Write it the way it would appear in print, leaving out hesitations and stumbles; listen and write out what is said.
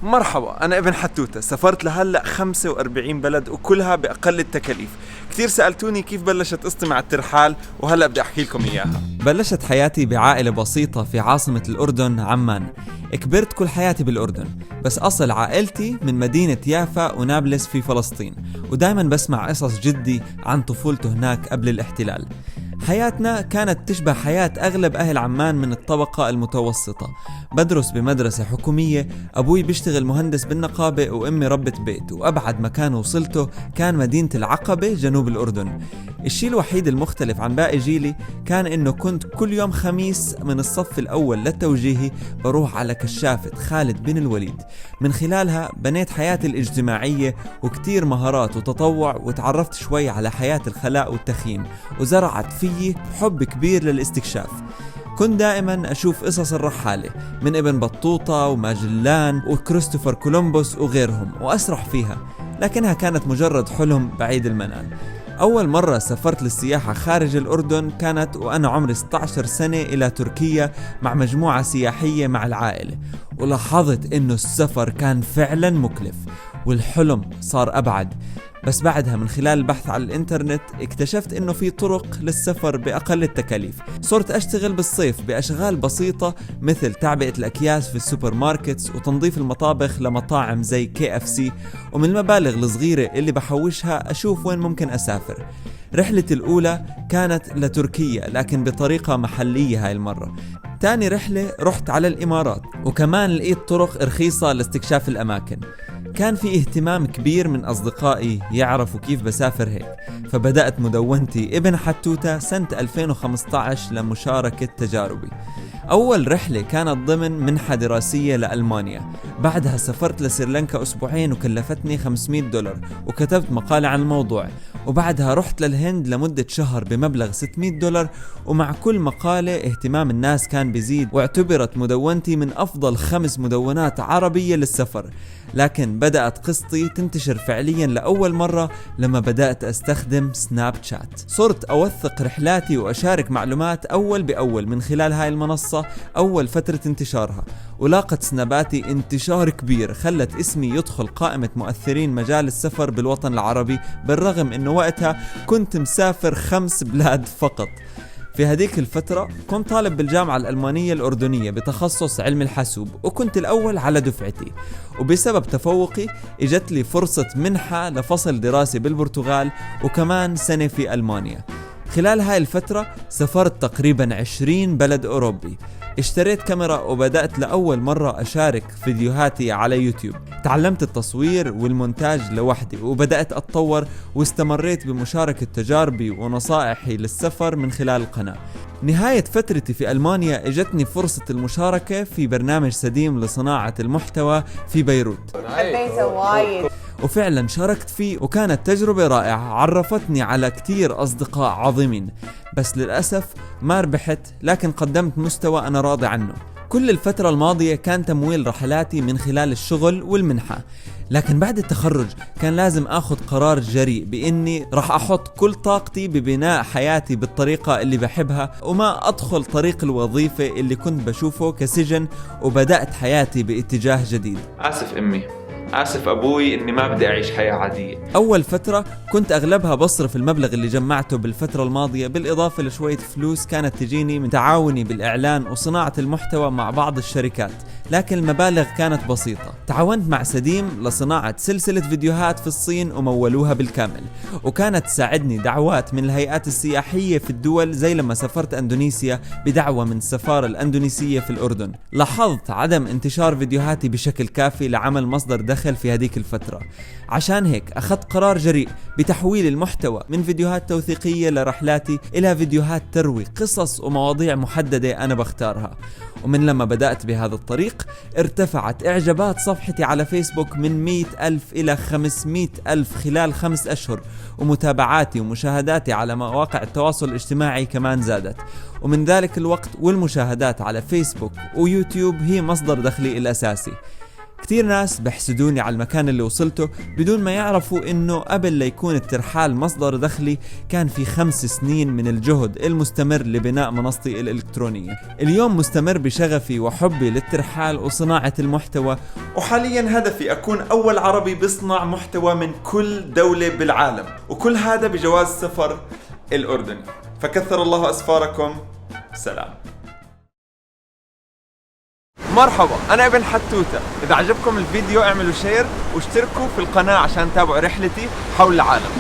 مرحبا، أنا ابن حتوتة. سافرت لهلأ 45 بلد وكلها بأقل التكاليف. كثير سألتوني كيف بلشت قصتي مع الترحال، وهلأ بدي أحكي لكم إياها. بلشت حياتي بعائلة بسيطة في عاصمة الأردن عمان. كبرت كل حياتي بالأردن، بس أصل عائلتي من مدينة يافا ونابلس في فلسطين، ودايما بسمع قصص جدي عن طفولته هناك قبل الاحتلال. حياتنا كانت تشبه حياة أغلب أهل عمان من الطبقة المتوسطة. بدرس بمدرسة حكومية، أبوي بيشتغل مهندس بالنقابة، وأمي ربة بيت، وأبعد مكان وصلته كان مدينة العقبة جنوب الأردن. الشيء الوحيد المختلف عن باقي جيلي كان إنه كنت كل يوم خميس من الصف الأول للتوجيهي بروح على كشافة خالد بن الوليد. من خلالها بنيت حياتي الاجتماعية وكتير مهارات وتطوع، وتعرفت شوي على حياة الخلاء والتخييم، وزرعت فيي حب كبير للاستكشاف. كنت دائما أشوف قصص الرحالة من ابن بطوطة وماجلان وكريستوفر كولومبوس وغيرهم وأسرح فيها، لكنها كانت مجرد حلم بعيد المنال. أول مرة سافرت للسياحة خارج الأردن كانت وأنا عمري 16 سنة إلى تركيا مع مجموعة سياحية مع العائلة، ولاحظت إنه السفر كان فعلا مكلف والحلم صار أبعد. بس بعدها من خلال البحث على الانترنت اكتشفت انه في طرق للسفر باقل التكاليف. صرت اشتغل بالصيف باشغال بسيطة مثل تعبئة الاكياس في السوبر ماركتس وتنظيف المطابخ لمطاعم زي KFC، ومن المبالغ الصغيرة اللي بحوشها اشوف وين ممكن اسافر. رحلتي الاولى كانت لتركيا، لكن بطريقة محلية هاي المرة. تاني رحلة رحت على الامارات، وكمان لقيت طرق رخيصة لاستكشاف الاماكن. كان في اهتمام كبير من أصدقائي يعرفوا كيف بسافر هيك، فبدأت مدونتي ابن حتوتة سنة 2015 لمشاركة تجاربي. أول رحلة كانت ضمن منحة دراسية لألمانيا. بعدها سافرت لسريلانكا أسبوعين وكلفتني $500، وكتبت مقالة عن الموضوع. وبعدها رحت للهند لمدة شهر بمبلغ $600، ومع كل مقالة اهتمام الناس كان بيزيد، واعتبرت مدونتي من أفضل 5 مدونات عربية للسفر. لكن بدأت قصتي تنتشر فعليا لأول مرة لما بدأت أستخدم سناب شات. صرت أوثق رحلاتي وأشارك معلومات أول بأول من خلال هاي المنصة أول فترة انتشارها، ولاقت سناباتي انتشار كبير خلت اسمي يدخل قائمة مؤثرين مجال السفر بالوطن العربي، بالرغم أنه وقتها كنت مسافر 5 بلاد فقط. في هذيك الفترة كنت طالب بالجامعة الألمانية الأردنية بتخصص علم الحاسوب، وكنت الأول على دفعتي، وبسبب تفوقي اجت لي فرصة منحة لفصل دراسي بالبرتغال وكمان سنة في ألمانيا. خلال هاي الفترة سافرت تقريبا 20 بلد أوروبي. اشتريت كاميرا وبدأت لأول مرة أشارك فيديوهاتي على يوتيوب. تعلمت التصوير والمونتاج لوحدي، وبدأت أتطور واستمريت بمشاركة تجاربي ونصائحي للسفر من خلال القناة. نهاية فترتي في ألمانيا اجتني فرصة المشاركة في برنامج سديم لصناعة المحتوى في بيروت، وفعلا شاركت فيه وكانت تجربة رائعة عرفتني على كتير أصدقاء عظيمين. بس للأسف ما ربحت، لكن قدمت مستوى أنا راضي عنه. كل الفترة الماضية كان تمويل رحلاتي من خلال الشغل والمنحة، لكن بعد التخرج كان لازم أخذ قرار جريء بإني راح أحط كل طاقتي ببناء حياتي بالطريقة اللي بحبها، وما أدخل طريق الوظيفة اللي كنت بشوفه كسجن، وبدأت حياتي باتجاه جديد. آسف أمي، آسف أبوي إني ما بدي أعيش حياة عادية. أول فترة كنت أغلبها بصرف المبلغ اللي جمعته بالفترة الماضية، بالإضافة لشوية فلوس كانت تجيني من تعاوني بالإعلان وصناعة المحتوى مع بعض الشركات، لكن المبالغ كانت بسيطة. تعاونت مع سديم لصناعة سلسلة فيديوهات في الصين ومولوها بالكامل، وكانت تساعدني دعوات من الهيئات السياحية في الدول، زي لما سافرت أندونيسيا بدعوة من السفارة الأندونيسية في الأردن. لاحظت عدم انتشار فيديوهاتي بشكل كافي لعمل مصدر دخل في هذيك الفترة، عشان هيك أخذت قرار جريء بتحويل المحتوى من فيديوهات توثيقية لرحلاتي إلى فيديوهات تروي قصص ومواضيع محددة أنا بختارها. ومن لما بدأت بهذا الطريق ارتفعت إعجابات صفحتي على فيسبوك من 100,000 إلى 500,000 خلال 5 أشهر، ومتابعاتي ومشاهداتي على مواقع التواصل الاجتماعي كمان زادت. ومن ذلك الوقت والمشاهدات على فيسبوك ويوتيوب هي مصدر دخلي الأساسي. كتير ناس بحسدوني على المكان اللي وصلته بدون ما يعرفوا انه قبل ليكون الترحال مصدر دخلي كان في 5 سنين من الجهد المستمر لبناء منصتي الإلكترونية. اليوم مستمر بشغفي وحبي للترحال وصناعة المحتوى، وحاليا هدفي أكون أول عربي بيصنع محتوى من كل دولة بالعالم، وكل هذا بجواز سفر الأردني. فكثر الله أسفاركم. سلام. مرحبا، أنا ابن حتوتة. إذا عجبكم الفيديو اعملوا شير واشتركوا في القناة عشان تتابعوا رحلتي حول العالم.